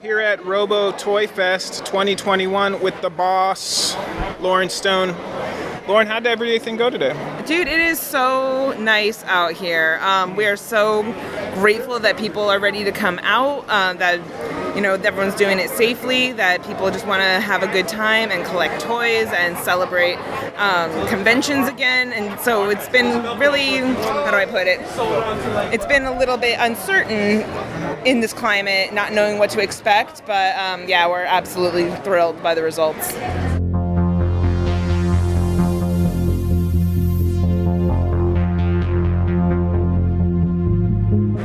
Here at Robo Toy Fest 2021 with the boss, Lauren Stone. Lauren, how did everything go today? Dude, it is so nice out here. We are so grateful that people are ready to come out, that everyone's doing it safely, that people just want to have a good time and collect toys and celebrate conventions again. And so it's been really, how do I put it? It's been a little bit uncertain in this climate, not knowing what to expect, but we're absolutely thrilled by the results.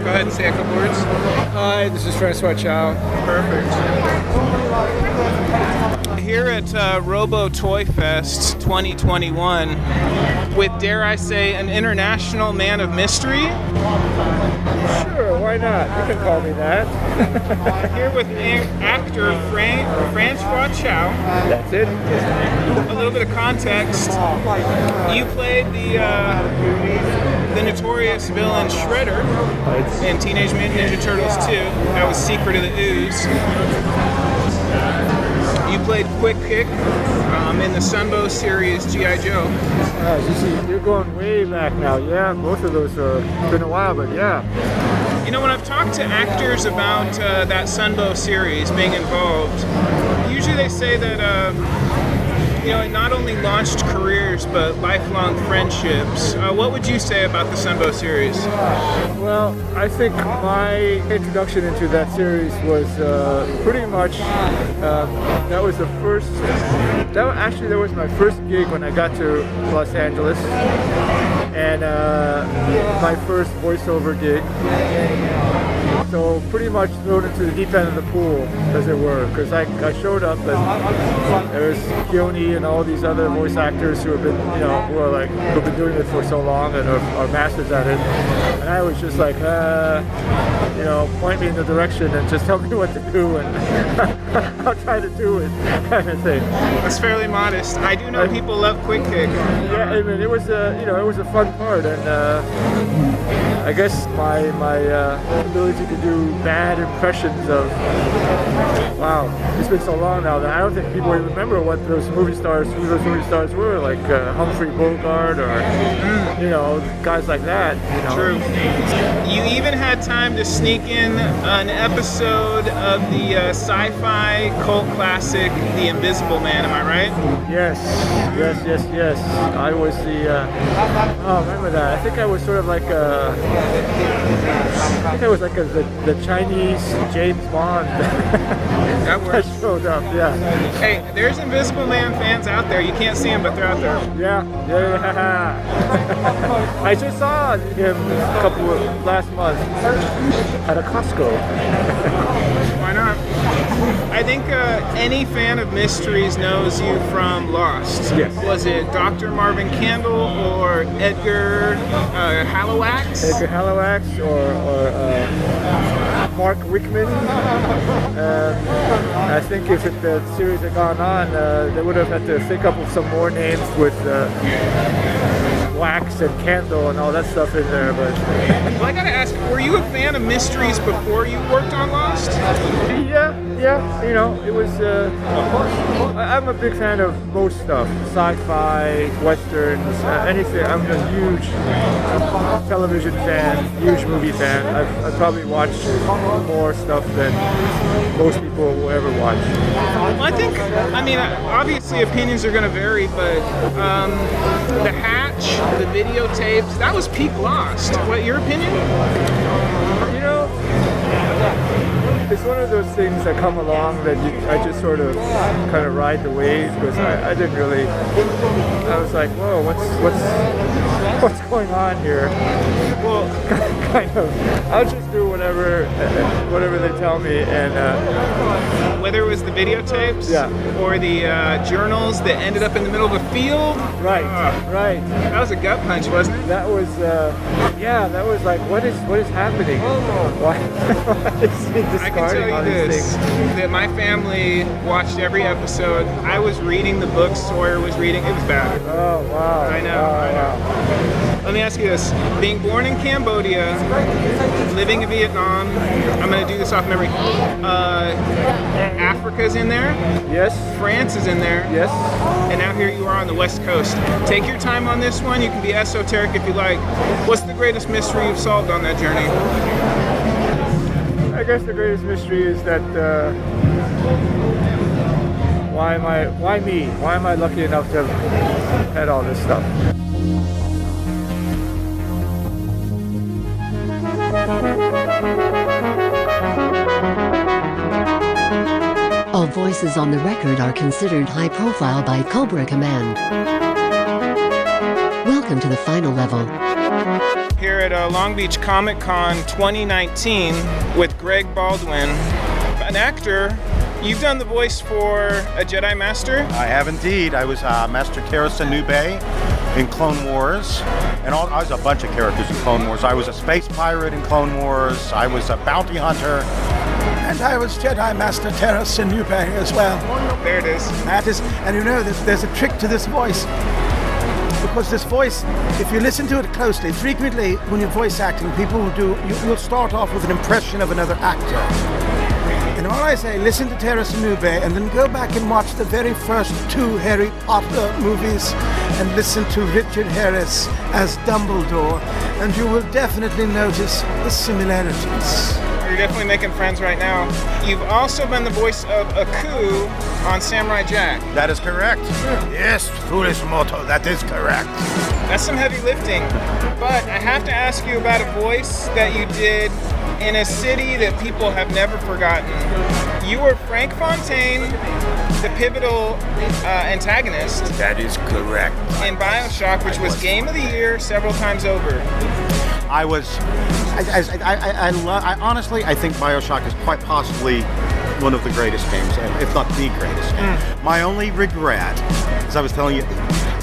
Go ahead and say a couple words. Hi, this is Francois Chow. Perfect. Here at Robo Toy Fest 2021 with, dare I say, an international man of mystery. Sure, why not? You can call me that. Here with actor Francois Chow. That's it. A little bit of context. You played the notorious villain Shredder in Teenage Mutant Ninja Turtles 2. That was Secret of the Ooze. You played Quick Kick in the Sunbow series G.I. Joe. You see, you're going way back now. Yeah, both of those are been a while, but yeah. When I've talked to actors about that Sunbow series being involved, usually they say that it not only launched careers but lifelong friendships. What would you say about the Sunbow series? Well, I think my introduction into that series was pretty much that was the first. That was my first gig when I got to Los Angeles, and my first voiceover gig. So pretty much thrown into the deep end of the pool, as it were, because I showed up and there was Keone and all these other voice actors who have been, who've been doing it for so long and are masters at it. And I was just like, point me in the direction and just tell me what to do, and I'll try to do it, kind of thing. That's fairly modest. I do know people love Quick Kick. Yeah, I mean, it was a fun part, and I guess my ability to do bad impressions of, wow, it's been so long now that I don't think people even remember who those movie stars were, like Humphrey Bogart or, guys like that. True. You even had time to sneak in an episode of the sci-fi cult classic, The Invisible Man, am I right? Yes. I was the, remember that? I think I was sort of like the Chinese James Bond That works. that showed up, yeah. Hey, there's Invisible Man fans out there. You can't see them, but they're out there. Yeah. I just saw him last month at a Costco. Why not? I think any fan of mysteries knows you from Lost. Yes. Was it Dr. Marvin Candle or Edgar Halowax? Edgar Halowax or Mark Rickman. I think if the series had gone on, they would have had to think up of some more names with wax and candle and all that stuff in there. But Well, I gotta ask, were you a fan of mysteries before you worked on Lost? yeah, it was. I'm a big fan of most stuff, sci-fi, westerns, anything. I'm a huge television fan, huge movie fan. I've probably watched more stuff than most people will ever watch. Well, obviously opinions are gonna vary, but The Hatch, the videotapes, that was peak Lost. What, your opinion? It's one of those things that come along that I just sort of kind of ride the wave, because I didn't really. I was like, whoa, what's going on here? Well, kind of. I'll just do whatever they tell me, and Whether it was the videotapes or the journals that ended up in the middle of a field. Right. That was a gut punch, wasn't it? That was like, what is happening? Why is he I can tell discarding all you these this, things? that my family watched every episode. I was reading the books Sawyer was reading. It was bad. Oh wow! I know. Let me ask you this. Being born in Cambodia, living in Vietnam, I'm going to do this off memory. Africa's in there. Yes. France is in there. Yes. And now here you are on the West Coast. Take your time on this one. You can be esoteric if you like. What's the greatest mystery you've solved on that journey? I guess the greatest mystery is that why me? Why am I lucky enough to have had all this stuff? All voices on the record are considered high profile by Cobra Command. Welcome to the final level. Here at Long Beach Comic Con 2019 with Greg Baldwin, an actor. You've done the voice for a Jedi Master. I have indeed. I was Master Terrace Nube in Clone Wars, and I was a bunch of characters in Clone Wars. I was a space pirate in Clone Wars. I was a bounty hunter. And I was Jedi Master Terrace Nube as well. There it is. That is, and you know, there's a trick to this voice. Because this voice, if you listen to it closely, frequently when you're voice acting, people you'll start off with an impression of another actor. And when I say listen to Terrace Nube and then go back and watch the very first 2 Harry Potter movies and listen to Richard Harris as Dumbledore, and you will definitely notice the similarities. You're definitely making friends right now. You've also been the voice of Aku on Samurai Jack. That is correct. Yes, foolish mortal, that is correct. That's some heavy lifting. But I have to ask you about a voice that you did in a city that people have never forgotten. You were Frank Fontaine, the pivotal antagonist. That is correct. In BioShock, which was Game of the Year several times over. I honestly, I think BioShock is quite possibly one of the greatest games, if not the greatest game. My only regret, as I was telling you,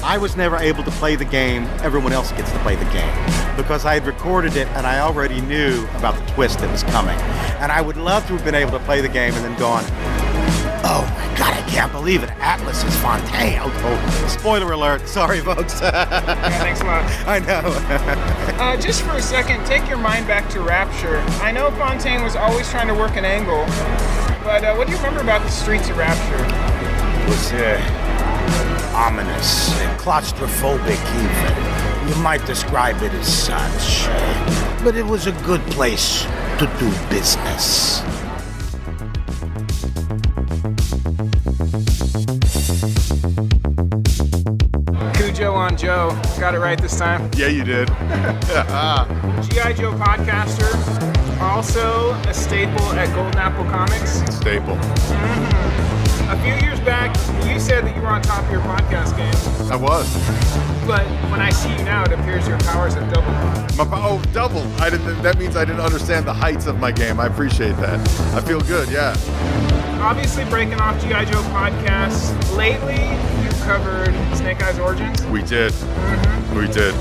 I was never able to play the game. Everyone else gets to play the game because I had recorded it and I already knew about the twist that was coming. And I would love to have been able to play the game and then gone, oh my God, I can't believe it. Atlas is Fontaine. Oh, spoiler alert. Sorry, folks. Yeah, thanks a lot. I know. Just for a second, take your mind back to Rapture. I know Fontaine was always trying to work an angle, but what do you remember about the streets of Rapture? It was ominous and claustrophobic even. You might describe it as such. But it was a good place to do business. Cujo on Joe. Got it right this time. Yeah, you did. G.I. Joe podcaster. Also a staple at Golden Apple Comics. Staple. A few years back, you said that you were on top of your podcast game. I was. But when I see you now, it appears your powers have doubled. Double. That means I didn't understand the heights of my game. I appreciate that. I feel good, yeah. Obviously breaking off G.I. Joe podcasts. Lately, you've covered Snake Eyes Origins. We did. We did.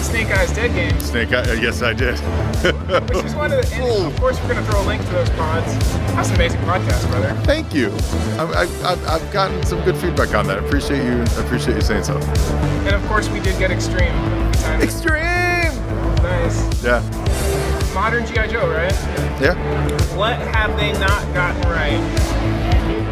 Snake Eyes Dead Games. Snake Eye, yes, I did. Which is one of the, and of course we're going to throw a link to those pods. That's an amazing podcast, brother. Thank you. I've gotten some good feedback on that. I appreciate you saying so. And of course we did get Extreme. Extreme! Nice. Yeah. Modern G.I. Joe, right? Yeah. What have they not gotten right?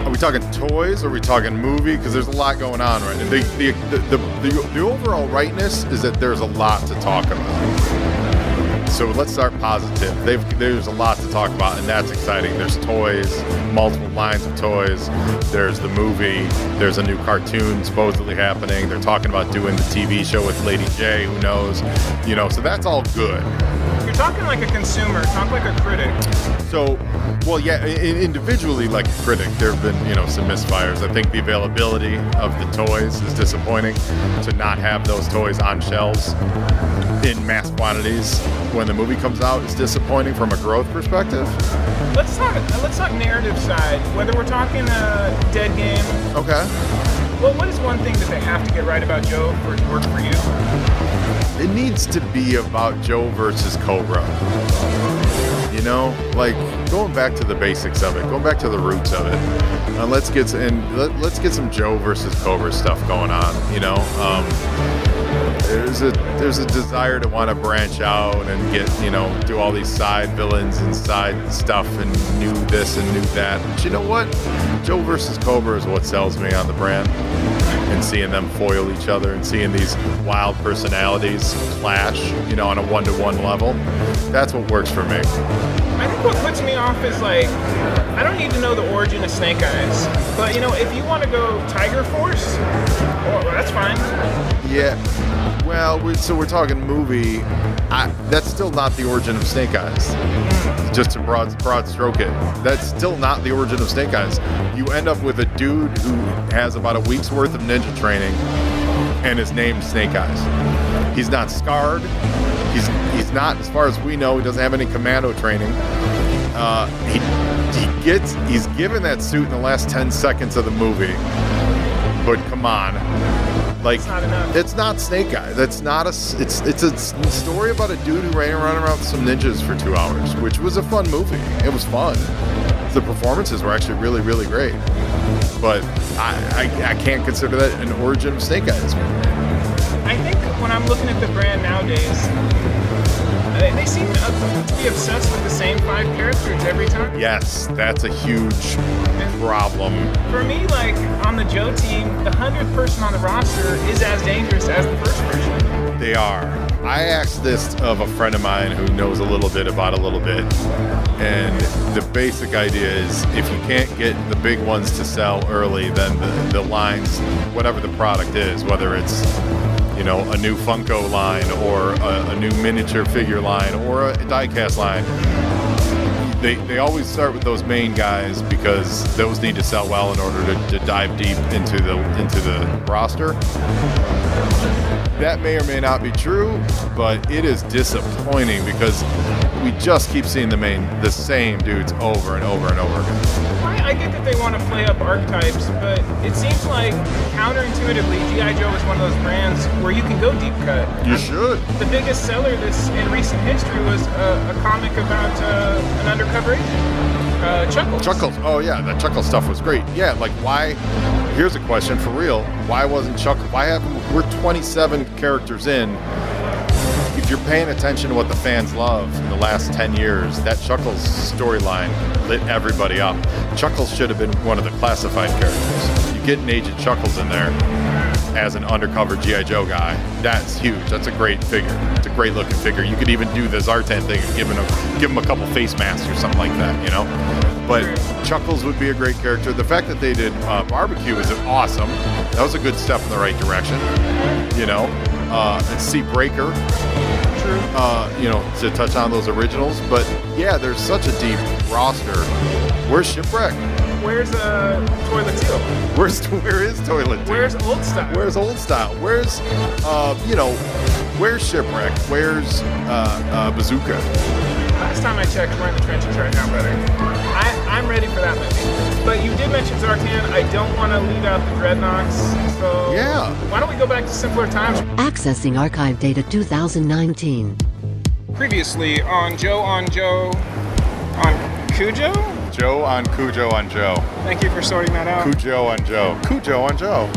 Are we talking toys or are we talking movie? Because there's a lot going on right now. The overall rightness is that there's a lot to talk about. So let's start positive. There's a lot to talk about, and that's exciting. There's toys, multiple lines of toys. There's the movie. There's a new cartoon supposedly happening. They're talking about doing the TV show with Lady J. Who knows? So that's all good. You're talking like a consumer. Talk like a critic. So, well, yeah, individually like a critic, there have been, some misfires. I think the availability of the toys is disappointing. To not have those toys on shelves in mass quantities when the movie comes out is disappointing from a growth perspective. Let's talk narrative side. Whether we're talking a Dead Game. Okay. Well, what is one thing that they have to get right about Joe for it to work for you? It needs to be about Joe versus Cobra. Going back to the basics of it, going back to the roots of it. Let's get some Joe versus Cobra stuff going on. there's a desire to want to branch out and get, do all these side villains and side stuff and new this and new that. But you know what? Joe versus Cobra is what sells me on the brand. And seeing them foil each other and seeing these wild personalities clash, on a one-to-one level, that's what works for me. I think what puts me off is like, I don't need to know the origin of Snake Eyes, but if you want to go Tiger Force, well, that's fine. Yeah. Well, we're talking movie. That's still not the origin of Snake Eyes. Just to broad stroke it. That's still not the origin of Snake Eyes. You end up with a dude who has about a week's worth of ninja training and is named Snake Eyes. He's not scarred. He's not, as far as we know, he doesn't have any commando training. He's given that suit in the last 10 seconds of the movie. But come on. Like, it's not enough. It's not Snake Eyes. It's not it's a story about a dude who ran around with some ninjas for 2 hours, which was a fun movie. It was fun. The performances were actually really, really great. But I can't consider that an origin of Snake Eyes. I think when I'm looking at the brand nowadays, they seem to be obsessed with the same 5 characters every time. Yes, that's a huge problem. For me, like, on the Joe team, the 100th person on the roster is as dangerous as the first person. They are. I asked this of a friend of mine who knows a little bit about a little bit, and the basic idea is if you can't get the big ones to sell early, then the lines, whatever the product is, whether it's a new Funko line or a new miniature figure line or a die-cast line, they always start with those main guys because those need to sell well in order to dive deep into the roster. That may or may not be true, but it is disappointing because we just keep seeing the same dudes over and over and over again. I get that they want to play up archetypes, but it seems like counterintuitively, G.I. Joe is one of those brands where you can go deep cut. You should. The biggest seller in recent history was a comic about an undercover agent, Chuckles. Chuckles. Oh yeah, that Chuckles stuff was great. Yeah, like why? Here's a question for real. Why wasn't Chuckles? We're 27 characters in. If you're paying attention to what the fans love in the last 10 years, that Chuckles storyline lit everybody up. Chuckles should have been one of the classified characters. You get an Agent Chuckles in there as an undercover G.I. Joe guy, that's huge. That's a great figure. It's a great looking figure. You could even do the Zartan thing and give him a couple face masks or something like that, But Chuckles would be a great character. The fact that they did Barbecue is awesome. That was a good step in the right direction, and see Breaker, to touch on those originals. But yeah, there's such a deep roster. Where's Shipwreck? Where's Toilet Teal? Where is Toilet Teal? Where's Old Style? Where's Old Style? Where's where's Shipwreck? Where's Bazooka? Last time I checked, we're in the trenches right now, brother. I'm ready for that movie. But you did mention Zartan. I don't want to leave out the Dreadnoks. So yeah. Why don't we go back to simpler times? Accessing archive data 2019. Previously on Joe on Cujo? Joe on Cujo on Joe. Thank you for sorting that out. Cujo on Joe. Cujo on Joe.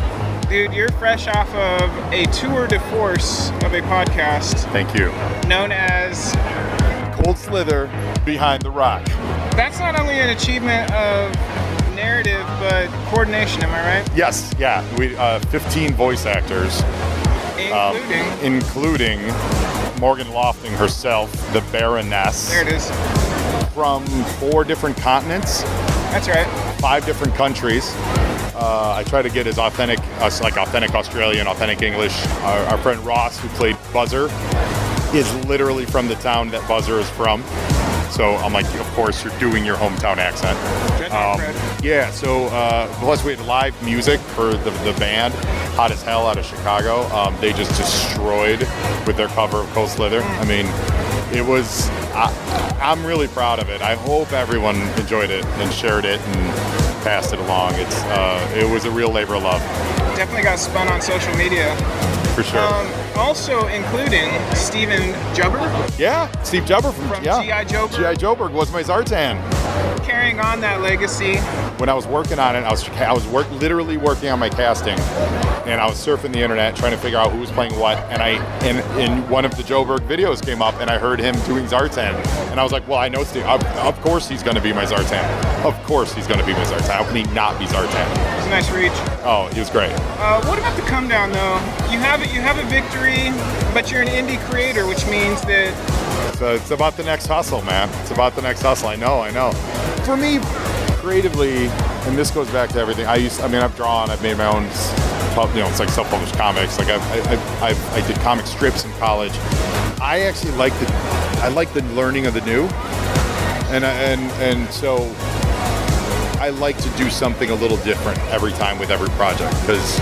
Dude, you're fresh off of a tour de force of a podcast. Thank you. Known as Cold Slither Behind the Rock. That's not only an achievement of narrative, but coordination, am I right? Yes, yeah. We 15 voice actors. Including Morgan Lofting herself, the Baroness. There it is. From 4 different continents. That's right. 5 different countries. I try to get as authentic Australian, authentic English. Our friend Ross, who played Buzzer, is literally from the town that Buzzer is from. So I'm like, of course, you're doing your hometown accent. Yeah, so plus we had live music for the band, Hot as Hell out of Chicago. They just destroyed with their cover of Cold Slither. I mean, it was, I'm really proud of it. I hope everyone enjoyed it and shared it and passed it along. It was a real labor of love. Definitely got spun on social media. For sure. Also including Steven Jubber. Yeah, Steve Jubber from G.I. Joburg. G.I. Joburg was my Zartan. Carrying on that legacy. when I was working on it, I was literally working on my casting, and I was surfing the internet trying to figure out who was playing what, and one of the Joe Berg videos came up, and I heard him doing Zartan, and I was like, well, I know Steve. Of course he's going to be my Zartan. Of course he's going to be my Zartan. How can he not be Zartan? It was a nice reach. Oh, he was great. What about the come down though? You have a victory, but you're an indie creator, which means that So it's about the next hustle, man. It's about the next hustle. I know. For me, creatively, and this goes back to everything. I've drawn. I've made my own, it's like self-published comics. Like I did comic strips in college. I actually like the learning of the new, and so I like to do something a little different every time with every project because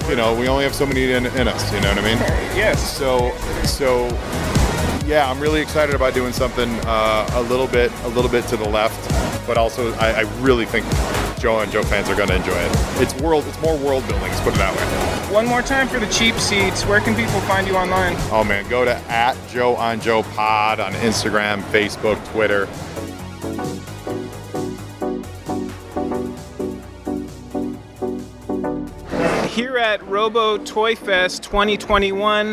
we only have so many in us. You know what I mean? yes. So yeah, I'm really excited about doing something a little bit to the left, but also I really think Joe and Joe fans are going to enjoy it. It's more world building. Let's put it that way. One more time for the cheap seats. Where can people find you online? Oh man, go to @JoeOnJoePod on Instagram, Facebook, Twitter. Here at Robo Toy Fest 2021.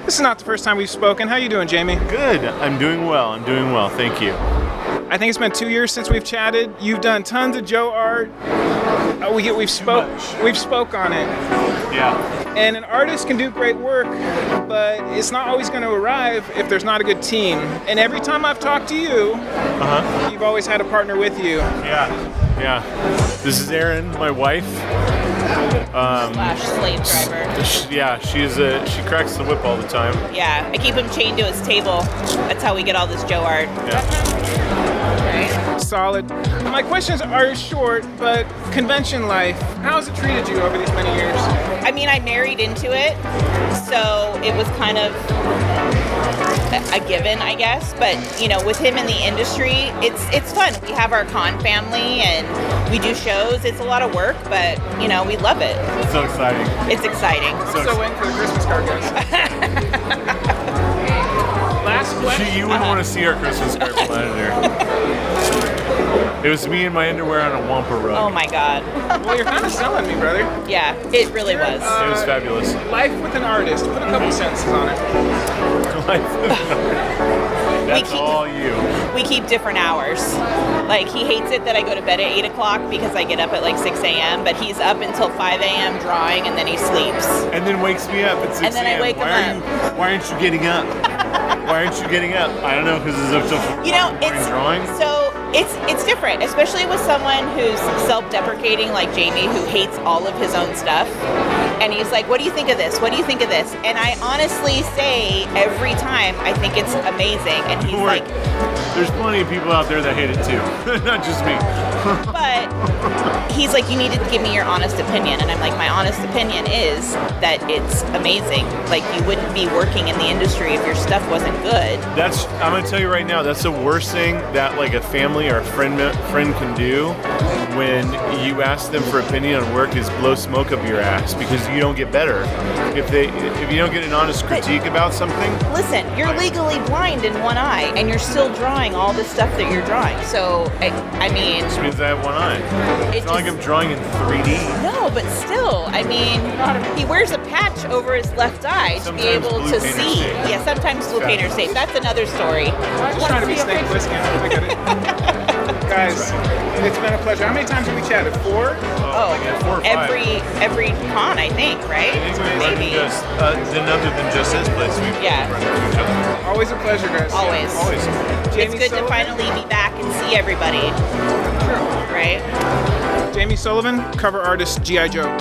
This is not the first time we've spoken. How you doing, Jamie? Good. I'm doing well. Thank you. I think it's been 2 years since we've chatted. You've done tons of Joe art. We've spoke on it. Yeah. And an artist can do great work, but it's not always going to arrive if there's not a good team. And every time I've talked to you, you've always had a partner with you. Yeah. This is Erin, my wife. Slave driver. She cracks the whip all the time. Yeah, I keep him chained to his table. That's how we get all this Joe art. Right? Solid. My questions are short, but convention life, how has it treated you over these many years? I mean, I married into it, so it was kind of a given, I guess. But with him in the industry, it's fun. We have our con family and we do shows. It's a lot of work, but we love it. It's so exciting. It's exciting. So waiting for the Christmas card, guys. Last question. You wouldn't want to see our Christmas card from editor. It was me in my underwear on a Wampa rug. Oh my God. Well, you're kind of selling me, brother. Yeah, it really was. It was fabulous. Life with an artist. Put a couple sentences on it. That's all you. We keep different hours. Like, he hates it that I go to bed at 8 o'clock because I get up at like 6 a.m., but he's up until 5 a.m. drawing and then he sleeps. And then wakes me up at 6 a.m. And then I wake him up. Why aren't you getting up? Why aren't you getting up? I don't know, because it's up till drawing. So it's different, especially with someone who's self-deprecating like Jamie, who hates all of his own stuff. And he's like, what do you think of this? What do you think of this? And I honestly say every time, I think it's amazing. And he's like... There's plenty of people out there that hate it too. Not just me. But he's like, you need to give me your honest opinion. And I'm like, my honest opinion is that it's amazing. Like, you wouldn't be working in the industry if your stuff wasn't good. I'm going to tell you right now, that's the worst thing that like a family or a friend can do when you ask them for opinion on work is blow smoke up your ass because you don't get better. If you don't get an honest critique about something. Listen, you're legally blind in one eye and you're still drawing all the stuff that you're drawing. So, I mean... Which means I have one eye. It's not like I'm drawing in 3D. No, but still, I mean, he wears a patch over his left eye to be able to see. Yeah, sometimes blue painter's safe. That's another story. Just trying to be Snake Plissken. I get it. Guys, it's been a pleasure. How many times have we chatted? 4? Oh, yeah, 4 or 5. Every con, I think, right? Maybe. Then other than just this place, we've Yeah. run into each other. Always a pleasure, guys. Always. Always. It's good to finally be back and see everybody. Right? Jamie Sullivan, cover artist, G.I. Joe.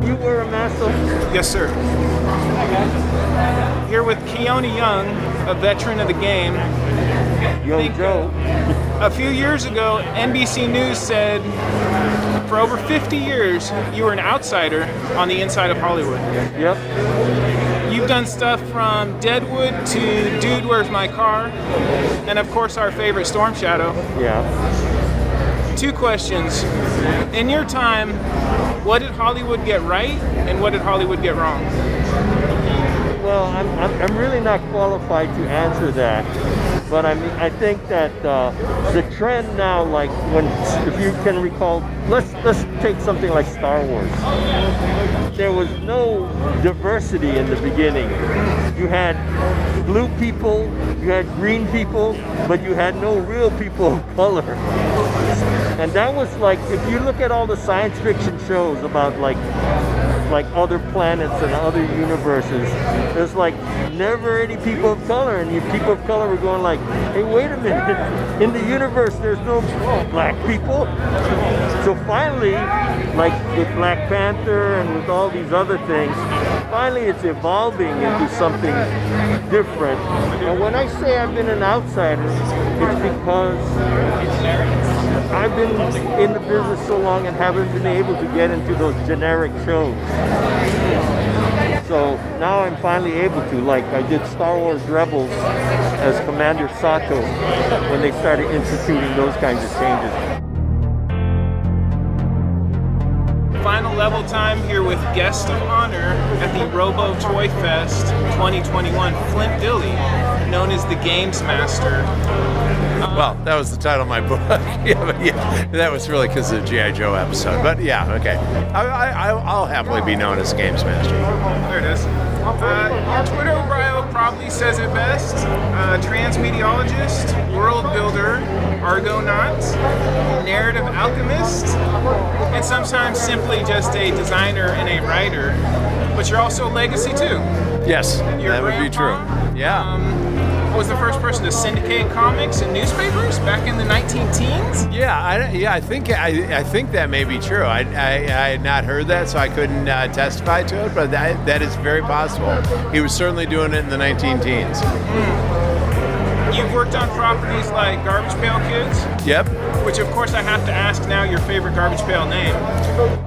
You were a master. Yes, sir. Here with Keone Young, a veteran of the game. Young Joe. A few years ago, NBC News said, for over 50 years, you were an outsider on the inside of Hollywood. Yep. You've done stuff from Deadwood to Dude, Where's My Car? And of course, our favorite, Storm Shadow. Yeah. 2 questions. In your time, what did Hollywood get right and what did Hollywood get wrong? Well, I'm really not qualified to answer that. But I mean, I think that the trend now, like if you can recall, let's take something like Star Wars. There was no diversity in the beginning. You had blue people, you had green people, but you had no real people of color. And that was like, if you look at all the science fiction shows about like other planets and other universes, there's like never any people of color, and you people of color were going like, hey, wait a minute, in the universe there's no black people. So finally, like with Black Panther and with all these other things, finally it's evolving into something different. And when I say I've been an outsider, it's because I've been in the business so long and haven't been able to get into those generic shows. So now I'm finally able to, like I did Star Wars Rebels as Commander Sato when they started instituting those kinds of changes. Final level time here with guest of honor at the Robo Toy Fest 2021, Flint Dille, known as the Games Master. Well, that was the title of my book. yeah, that was really because of the G.I. Joe episode. But yeah, okay. I'll happily be known as Games Master. There it is. Your Twitter bio probably says it best. Transmediologist, world builder, Argonaut, narrative alchemist, and sometimes simply just a designer and a writer. But you're also a legacy too. Yes, Your that would be true. grandpa, Yeah. Was the first person to syndicate comics and newspapers back in the 19-teens? Yeah, I think that may be true. I had not heard that, so I couldn't testify to it, but that is very possible. He was certainly doing it in the 19-teens. You've worked on properties like Garbage Pail Kids. Yep. Which, of course, I have to ask now your favorite Garbage Pail name.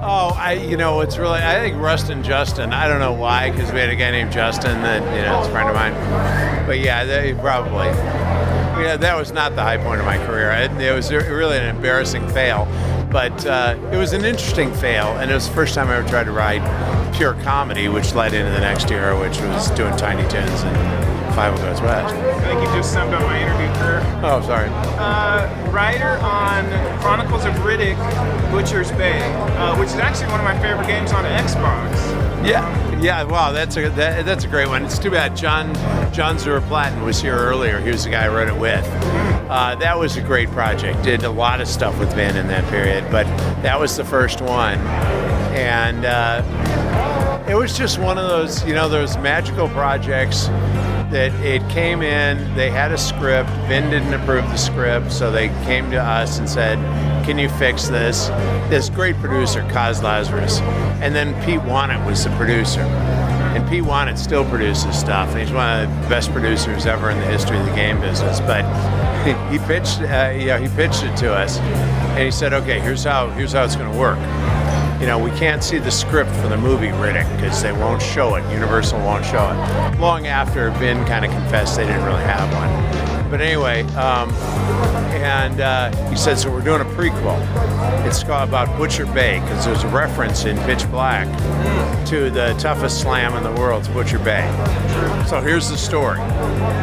Oh, it's really, I think Rustin Justin. I don't know why, because we had a guy named Justin that, is a friend of mine. But yeah, probably. Yeah, that was not the high point of my career. It was really an embarrassing fail. But it was an interesting fail, and it was the first time I ever tried to write pure comedy, which led into the next era, which was doing Tiny Toons and Five Goes West. I think you just summed up my interview career. Oh, sorry. Writer on Chronicles of Riddick, Butcher's Bay, which is actually one of my favorite games on Xbox. Yeah. Wow, that's a great one. It's too bad John Zura-Platten was here earlier. He was the guy I wrote it with. That was a great project. Did a lot of stuff with Vin in that period, but that was the first one, and it was just one of those, those magical projects that it came in, they had a script, Vin didn't approve the script, so they came to us and said, can you fix this? This great producer, Kaz Lazarus, and then Pete Wannett was the producer. And Pete Wannett still produces stuff, and he's one of the best producers ever in the history of the game business. But he pitched it to us, and he said, okay, here's how it's going to work. We can't see the script for the movie Riddick because they won't show it. Universal won't show it. Long after Vin kind of confessed they didn't really have one. But anyway, he said, so we're doing a prequel. It's called about Butcher Bay because there's a reference in Pitch Black to the toughest slam in the world, Butcher Bay. So here's the story.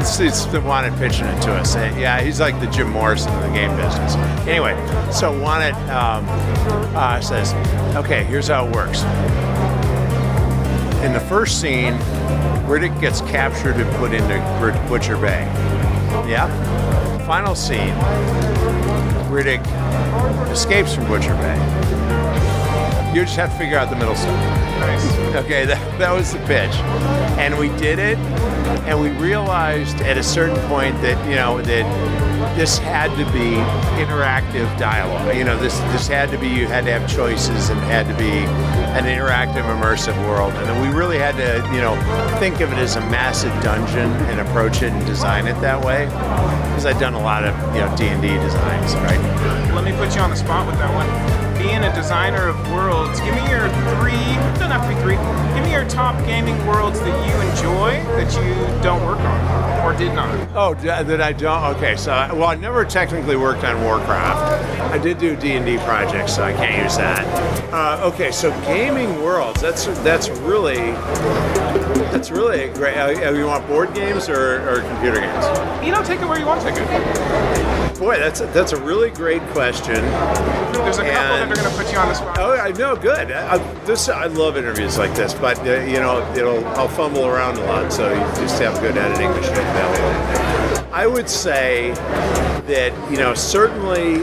It's the Wannett pitching it to us. Yeah, he's like the Jim Morrison of the game business. Anyway, so Wannett says, okay, here's how it works. In the first scene, Riddick gets captured and put into Butcher Bay. Yeah? Final scene, Riddick escapes from Butcher Bay. You just have to figure out the middle stuff. Nice. Okay, that was the pitch. And we did it, and we realized at a certain point that, that this had to be interactive dialogue. This had to be, you had to have choices and had to be an interactive, immersive world. And then we really had to, think of it as a massive dungeon and approach it and design it that way. Because I'd done a lot of, D&D designs, right? Let me put you on the spot with that one. Being a designer of worlds, give me your give me your top gaming worlds that you enjoy that you don't work on. or did not? Oh, that I don't. Okay, so I never technically worked on Warcraft. I did do D&D projects, so I can't use that. Okay, so gaming worlds. That's really a great. You want board games or computer games? Take it where you want to take it. Boy, that's a really great question. There's a couple that are going to put you on the spot. Oh, I know. Good. I love interviews like this, but I'll fumble around a lot, so you just have a good editing machine available. I would say that certainly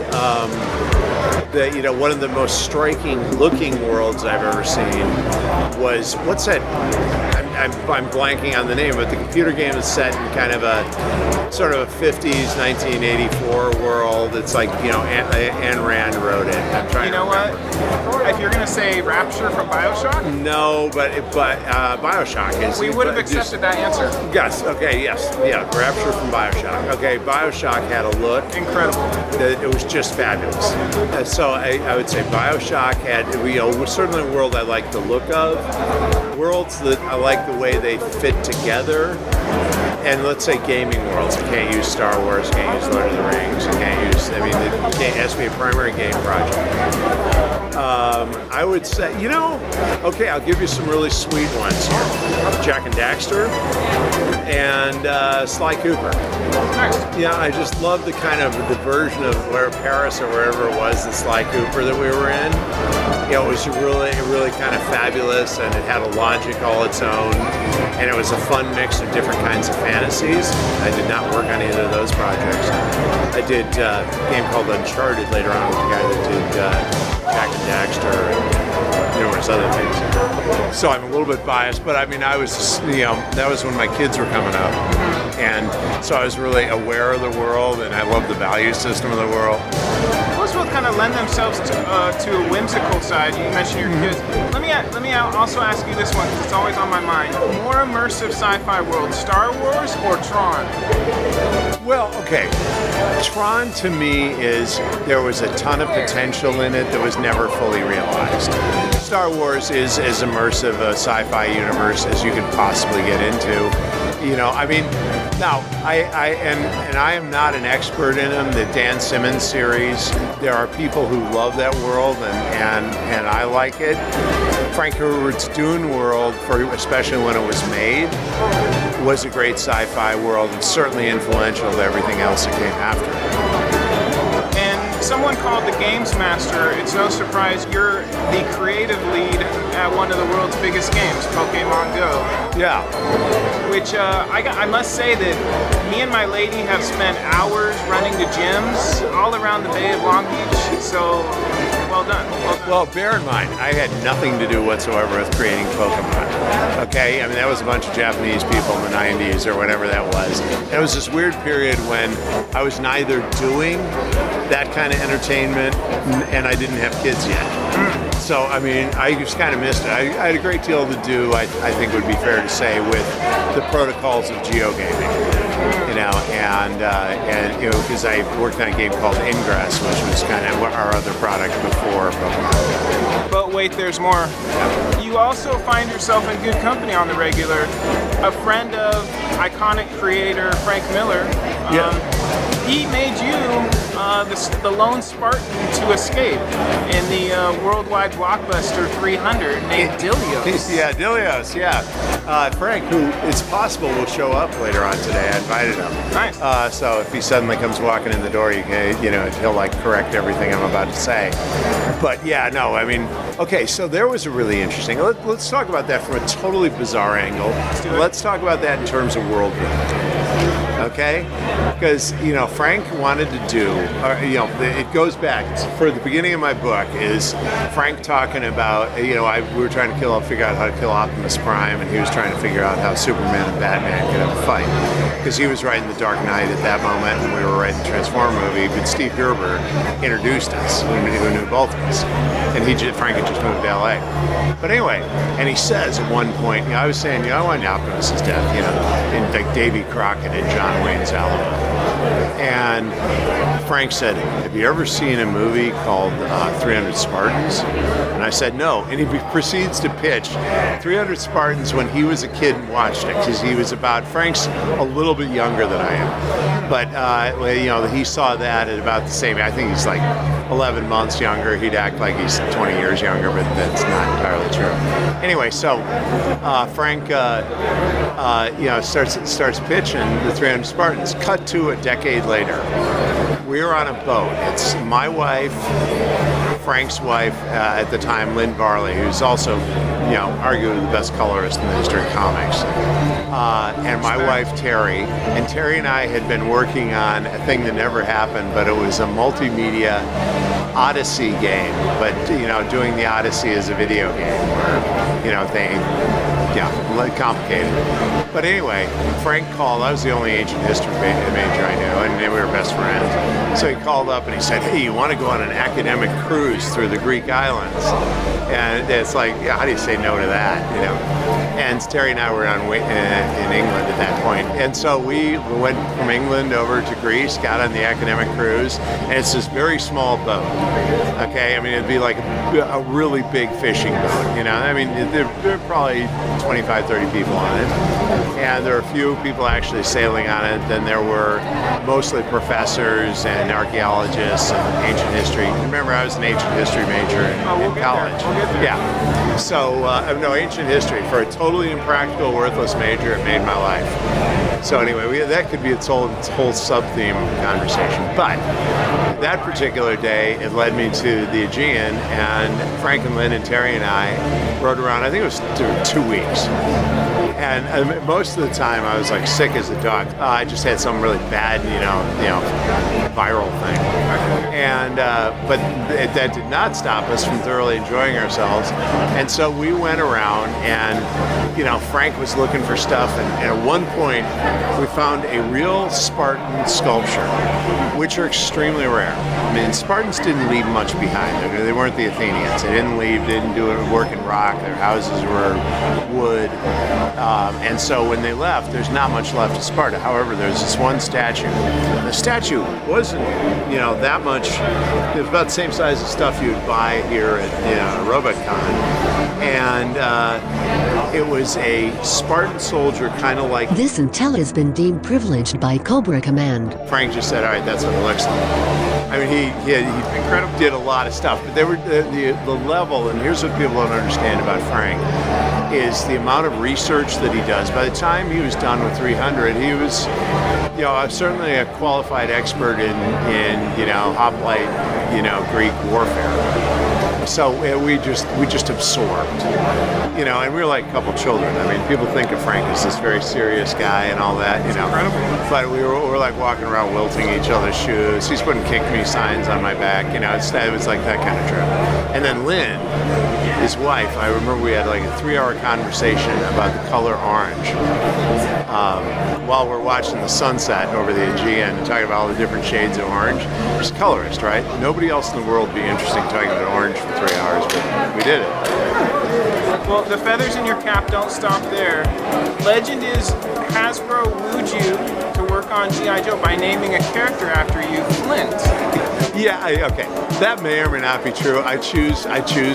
that one of the most striking looking worlds I've ever seen was what's that? I'm blanking on the name, but the computer game is set in kind of a sort of a 50s 1984 world. It's like Ayn Rand wrote it. I'm trying. You know what? If you're gonna say Rapture from BioShock? No, but BioShock is. We would have accepted that answer. Yes. Okay. Yes. Yeah. Rapture from BioShock. Okay. BioShock had a look incredible. It was just fabulous. So I would say BioShock had certainly a world I like the look of. Worlds that I like the way they fit together. And let's say gaming worlds. You can't use Star Wars, you can't use Lord of the Rings, you can't use, it has to be a primary game project. I would say, okay, I'll give you some really sweet ones here. Jak and Daxter and Sly Cooper. Yeah, I just love the kind of the version of Paris or wherever it was, the Sly Cooper that we were in. It was really kind of fabulous, and it had a logic all its own, and it was a fun mix of different kinds of fantasies. I did not work on either of those projects. I did a game called Uncharted later on with the guy that did Jak and Daxter and numerous other things. So I'm a little bit biased, but I was, that was when my kids were coming up. And so I was really aware of the world, and I loved the value system of the world. Those both kind of lend themselves to a whimsical side. You mentioned your kids. Let me also ask you this one, because it's always on my mind. More immersive sci-fi world, Star Wars or Tron? Well, okay. Tron to me there was a ton of potential in it that was never fully realized. Star Wars is as immersive a sci-fi universe as you could possibly get into. Now I am not an expert in them. The Dan Simmons series, there are people who love that world, and I like it. Frank Herbert's Dune world, especially when it was made, was a great sci-fi world and certainly influential to everything else that came after it. Someone called the Games Master. It's no surprise you're the creative lead at one of the world's biggest games, Pokemon Go. Yeah. Which I must say that me and my lady have spent hours running to gyms all around the Bay of Long Beach. So, well done. Well, bear in mind, I had nothing to do whatsoever with creating Pokemon. Okay? That was a bunch of Japanese people in the 90s or whenever that was. And it was this weird period when I was neither doing that kind of entertainment and I didn't have kids yet. So, I just kind of missed it. I had a great deal to do, I think would be fair to say, with the protocols of geogaming. Because I worked on a game called Ingress, which was kind of our other product before Pokemon. But wait, there's more. You also find yourself in good company on the regular. A friend of iconic creator Frank Miller. He made you the lone Spartan to escape in the worldwide blockbuster 300 named Dilios. Yeah, Dilios, yeah. Frank, who it's possible will show up later on today. I invited him. Nice. So if he suddenly comes walking in the door, he'll correct everything I'm about to say. But yeah, no, okay, so there was a really interesting, let's talk about that from a totally bizarre angle. Let's talk about that in terms of worldview. Okay? Because, Frank wanted to do, it goes back, for the beginning of my book is Frank talking about, we were trying to figure out how to kill Optimus Prime, and he was trying to figure out how Superman and Batman could have a fight. Because he was writing The Dark Knight at that moment, and we were writing the Transformer movie, but Steve Gerber introduced us, who knew both of us. And Frank had just moved to LA. But anyway, and he says at one point, I was saying, I want Optimus' death, in Davy Crockett and John Wayne's Alamo. And Frank said, "Have you ever seen a movie called 300 Spartans?" And I said, "No." And he proceeds to pitch 300 Spartans when he was a kid and watched it, because Frank's a little bit younger than I am. But, he saw that at about the same, I think he's like 11 months younger. He'd act like he's 20 years younger, but that's not entirely true. Anyway, so Frank, starts pitching the 300 Spartans. Cut to a decade later. We're on a boat. It's my wife, Frank's wife at the time, Lynn Varley, who's also, arguably the best colorist in the history of comics, and my wife, Terry. And Terry and I had been working on a thing that never happened, but it was a multimedia Odyssey game, but, doing the Odyssey as a video game, complicated. But anyway, Frank called. I was the only ancient history major I knew, and we were best friends. So he called up and he said, "Hey, you want to go on an academic cruise through the Greek islands?" And it's like, how do you say no to that, And Terry and I were in England at that point. And so we went from England over to Greece, got on the academic cruise, and it's this very small boat, okay? I mean, it'd be like a really big fishing boat, I mean, there are probably 25, 30 people on it. And there are a few people actually sailing on it. Then there were mostly professors and archaeologists and ancient history. Remember, I was an ancient history major in college. Yeah. So, ancient history. For a totally impractical, worthless major, it made my life. So anyway, that could be its whole sub-theme conversation. But that particular day, it led me to the Aegean, and Frank and Lynn and Terry and I rode around. I think it was 2 weeks. And most of the time, I was like sick as a dog. I just had some really bad, viral thing. And but that did not stop us from thoroughly enjoying ourselves. And so we went around, and Frank was looking for stuff. And at one point, we found a real Spartan sculpture, which are extremely rare. I mean, Spartans didn't leave much behind. They weren't the Athenians. They didn't do work in rock. Their houses were wood. And so when they left, there's not much left of Sparta. However, there's this one statue. The statue wasn't, that much. It was about the same size as stuff you'd buy here at Robotcon. And it was a Spartan soldier, kind of like... This intel has been deemed privileged by Cobra Command. Frank just said, "All right, that's what it looks like." I mean, he incredible, did a lot of stuff, but they were the level, and here's what people don't understand about Frank, is the amount of research that he does. By the time he was done with 300, he was, certainly a qualified expert in hoplite, Greek warfare. So we just absorbed, and we were like a couple children. I mean, people think of Frank as this very serious guy and all that, Incredible. But we were like walking around wilting each other's shoes. He's putting "kick me" signs on my back, it was like that kind of trip. And then Lynn, his wife, I remember we had like a 3-hour conversation about the color orange while we're watching the sunset over the Aegean and talking about all the different shades of orange. She's a colorist, right? Nobody else in the world would be interested in talking about orange for 3 hours, but we did it. Well, the feathers in your cap don't stop there. Legend is Hasbro wooed you to work on G.I. Joe by naming a character after you, Flint. Yeah, okay. That may or may not be true. I choose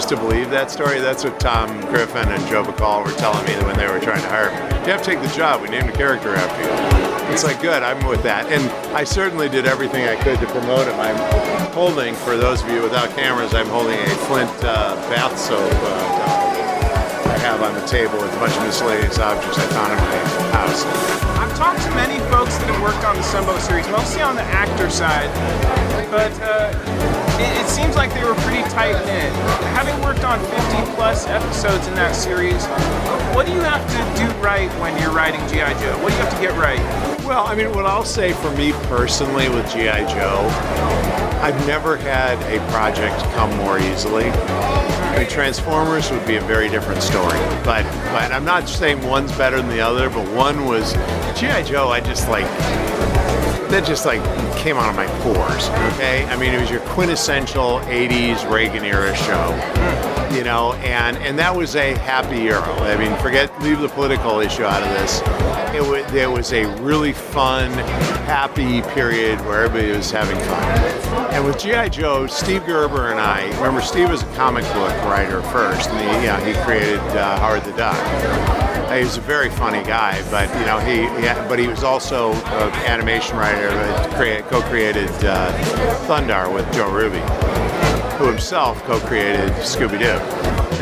to believe that story. That's what Tom Griffin and Joe Bacall were telling me when they were trying to hire me. You have to take the job. We named a character after you. It's like, good, I'm with that. And I certainly did everything I could to promote him. I'm holding, for those of you without cameras, I'm holding a Flint bath soap I have on the table with a bunch of miscellaneous objects I found in my house. I've talked to many folks that have worked on the Sunbow series, mostly on the actor side, but it seems like they were pretty tight-knit. Having worked on 50-plus episodes in that series, what do you have to do right when you're writing G.I. Joe? What do you have to get right? Well, I mean, what I'll say for me personally with G.I. Joe, I've never had a project come more easily. I mean, Transformers would be a very different story, but I'm not saying one's better than the other, but one was G.I. Joe. I just like, that just like came out of my pores. Okay, I mean, it was your quintessential '80s Reagan era show. You know, and that was a happy era. I mean, leave the political issue out of this. It was a really fun, happy period where everybody was having fun. And with G.I. Joe, Steve Gerber and I, remember Steve was a comic book writer first, and he created Howard the Duck. He was a very funny guy, but he was also an animation writer that co-created Thundar with Joe Ruby, who himself co-created Scooby-Doo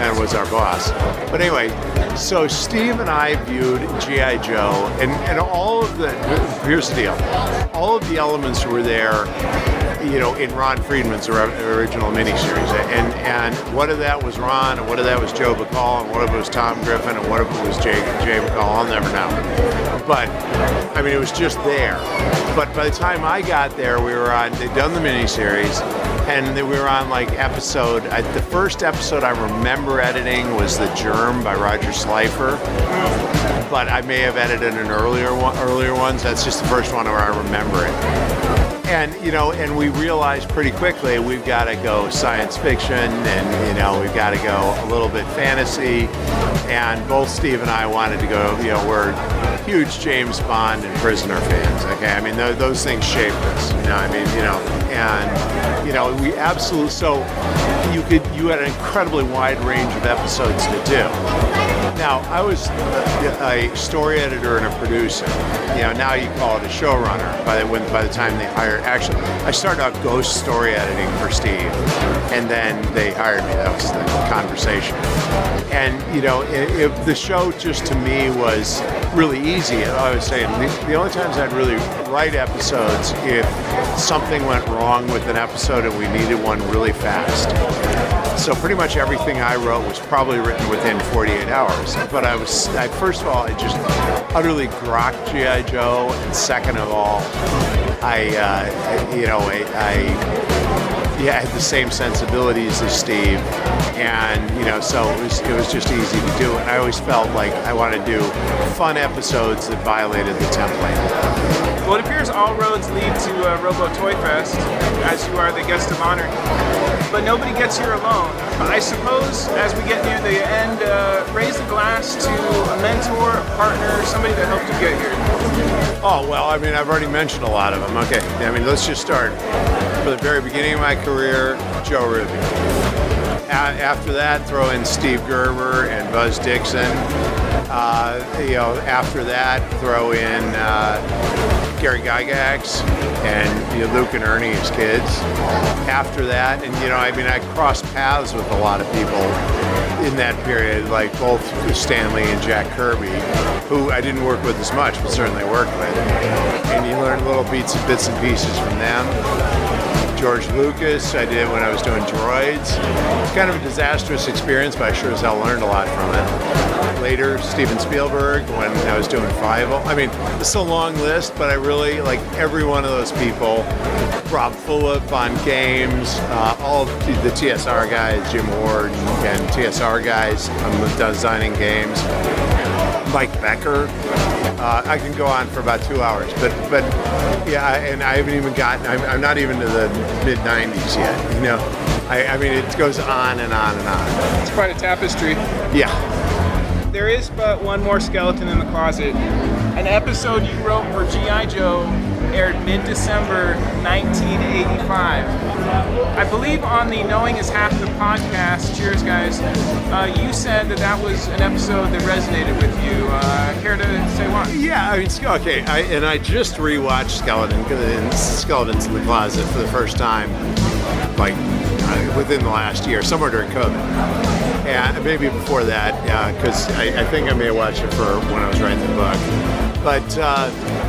and was our boss. But anyway, so Steve and I viewed G.I. Joe, and all of here's the deal, all of the elements were there, in Ron Friedman's original miniseries. And what of that was Ron, and what of that was Joe Bacall, and what of it was Tom Griffin, and what of it was Jay Bacall, I'll never know. But, I mean, it was just there. But by the time I got there, they'd done the miniseries, and we were on the first episode I remember editing was The Germ by Roger Slifer, but I may have edited an earlier ones. That's just the first one where I remember it. And we realized pretty quickly we've got to go science fiction, and we've got to go a little bit fantasy, and both Steve and I wanted to go, we're huge James Bond and Prisoner fans, okay? I mean, those things shaped us, we absolutely, so you had an incredibly wide range of episodes to do. Now, I was a story editor and a producer. Now you call it a showrunner by the time they hired. Actually, I started out ghost story editing for Steve, and then they hired me. That was the conversation. And, if the show just to me was really easy, I was saying the only times I'd really write episodes if something went wrong with an episode and we needed one really fast. So pretty much everything I wrote was probably written within 48 hours. But first of all, I just utterly grokked G.I. Joe, and second of all, I had the same sensibilities as Steve, and so it was just easy to do. And I always felt like I wanted to do fun episodes that violated the template. Well, it appears all roads lead to Robo Toy Fest, as you are the guest of honor. But nobody gets here alone. I suppose as we get near the end, raise the glass to a mentor, a partner, somebody that helped you get here. Oh, well, I mean, I've already mentioned a lot of them. Okay, I mean, let's just start. For the very beginning of my career, Joe Ruby. After that, throw in Steve Gerber and Buzz Dixon. After that, throw in Gary Gygax and Luke and Ernie as kids. After that, and I crossed paths with a lot of people in that period, like both Stan Lee and Jack Kirby, who I didn't work with as much, but certainly worked with. And you learn little bits and pieces from them. George Lucas, I did when I was doing Droids. It's kind of a disastrous experience, but I sure as hell learned a lot from it. Later, Steven Spielberg, when I was doing Fievel. I mean, it's a long list, but I really, like every one of those people. Rob Fulop on games, all of the TSR guys, Jim Ward and TSR guys designing games. Mike Becker. I can go on for about 2 hours, but yeah, and I haven't even gotten. I'm not even to the mid '90s yet. I mean, it goes on and on and on. It's quite a tapestry. Yeah. There is but one more skeleton in the closet. An episode you wrote for G.I. Joe aired mid-December 1985. I believe on the Knowing Is Half the podcast, cheers guys, you said that was an episode that resonated with you. Care to say why? Yeah, I mean, okay, I just rewatched Skeletons in the Closet for the first time, like within the last year, somewhere during COVID. And maybe before that, because I think I may have watched it for when I was writing the book. But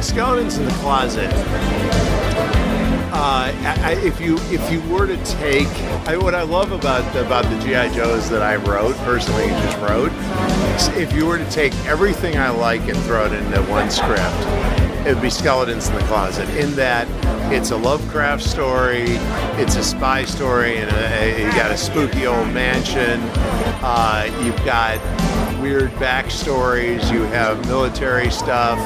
Skeletons in the Closet, if you were to take, what I love about the G.I. Joes that I wrote, personally just wrote, if you were to take everything I like and throw it into one script, it would be Skeletons in the Closet, in that it's a Lovecraft story, it's a spy story, and you got a spooky old mansion, you've got weird backstories, you have military stuff,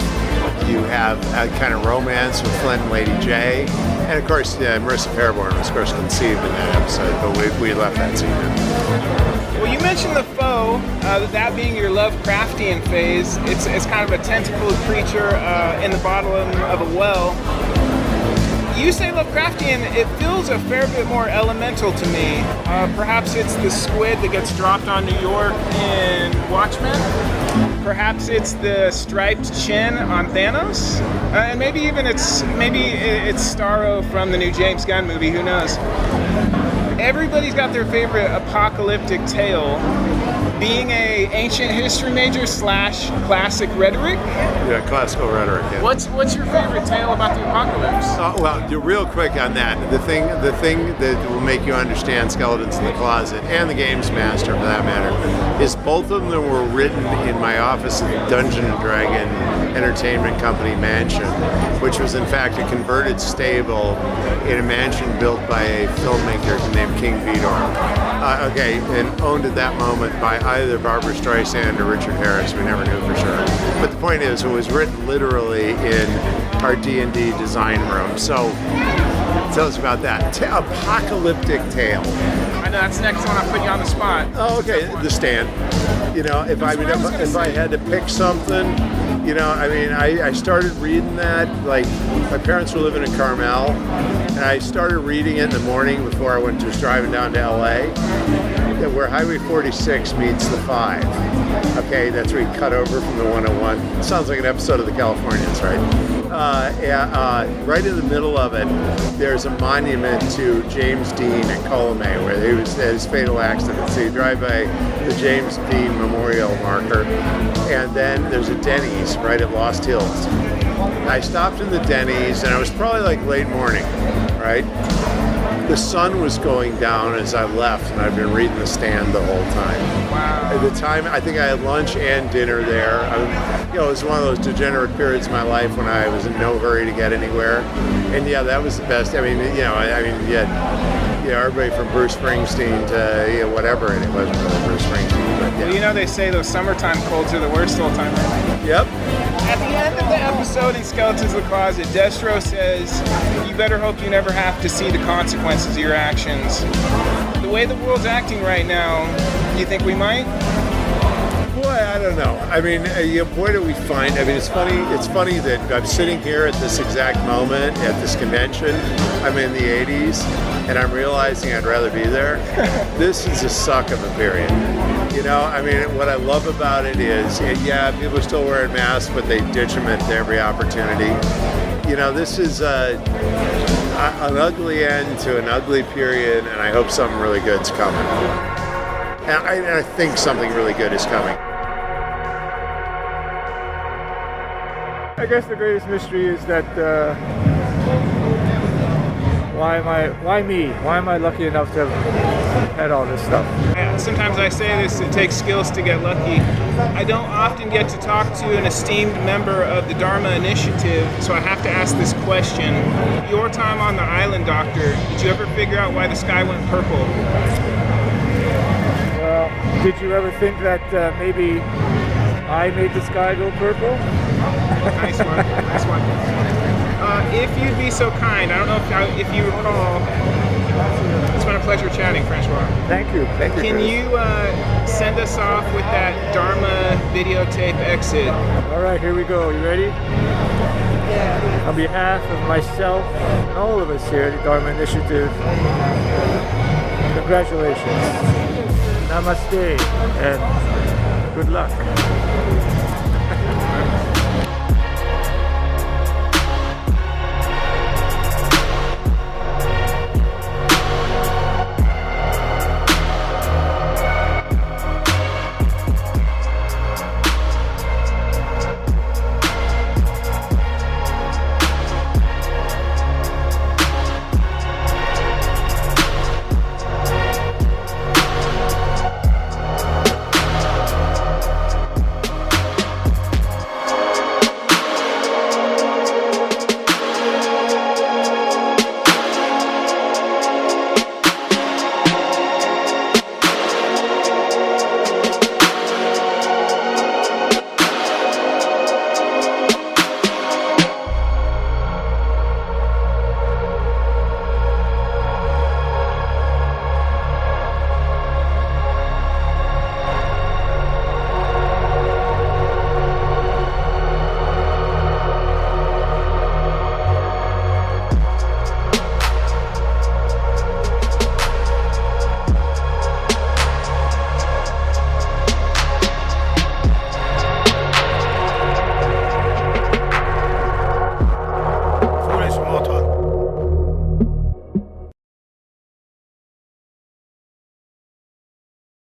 You have a kind of romance with Flynn and Lady J. And of course, Marissa Fairborn was, of course, conceived in that episode, but we left that scene in. Well, you mentioned the foe, that being your Lovecraftian phase. It's kind of a tentacled creature in the bottom of a well. You say Lovecraftian, it feels a fair bit more elemental to me. Perhaps it's the squid that gets dropped on New York in Watchmen. Perhaps it's the striped chin on Thanos. And maybe it's Starro from the new James Gunn movie, who knows? Everybody's got their favorite apocalyptic tale. Being a ancient history major / classic rhetoric. Yeah, classical rhetoric. Yeah. What's your favorite tale about the apocalypse? Well, real quick on that, the thing that will make you understand Skeletons in the Closet and the Games Master, for that matter, is both of them were written in my office at the Dungeon and Dragon Entertainment Company mansion, which was in fact a converted stable in a mansion built by a filmmaker named King Vidor. And owned at that moment by either Barbara Streisand or Richard Harris. We never knew for sure. But the point is, it was written literally in our D&D design room. So tell us about that. Apocalyptic tale. I know that's the next one. I'll put you on the spot. Oh, okay. The Stand. You know, if I had to pick something, you know, I mean, I started reading that, like, my parents were living in Carmel, and I started reading it in the morning before I was driving down to LA, where Highway 46 meets the 5. Okay, that's where you cut over from the 101. It sounds like an episode of The Californians, right? Right in the middle of it, there's a monument to James Dean at Colomay, where he was at his fatal accident. So you drive by the James Dean Memorial marker, and then there's a Denny's right at Lost Hills. I stopped in the Denny's, and it was probably like late morning, right? The sun was going down as I left, and I've been reading The Stand the whole time. Wow. At the time, I think I had lunch and dinner there. It was one of those degenerate periods in my life when I was in no hurry to get anywhere. And yeah, that was the best. I mean, everybody from Bruce Springsteen to whatever, and it wasn't really Bruce Springsteen. But, yeah. Well, you know, they say those summertime colds are the worst all time, right? Yep. At the end of the episode in Skeletons in the Closet, Destro says, you better hope you never have to see the consequences of your actions. The way the world's acting right now, you think we might? Boy, I don't know. I mean, boy, do we find. I mean, it's funny. It's funny that I'm sitting here at this exact moment at this convention. I'm in the 80s, and I'm realizing I'd rather be there. This is a suck of a period. You know, I mean, what I love about it is, people are still wearing masks, but they ditch them at every opportunity. You know, this is an ugly end to an ugly period, and I hope something really good's coming. And I think something really good is coming. I guess the greatest mystery is that why me? Why am I lucky enough to have had all this stuff? Yeah, sometimes I say this, it takes skills to get lucky. I don't often get to talk to an esteemed member of the Dharma Initiative, so I have to ask this question. Your time on the island, Doctor, did you ever figure out why the sky went purple? Well, did you ever think that maybe I made the sky go purple? Nice one, nice one. If you'd be so kind, I don't know if you recall, it's been a pleasure chatting, Francois. Thank you. Can you send us off with that Dharma videotape exit? All right, here we go. You ready? Yeah. On behalf of myself and all of us here at the Dharma Initiative, congratulations. Namaste and good luck.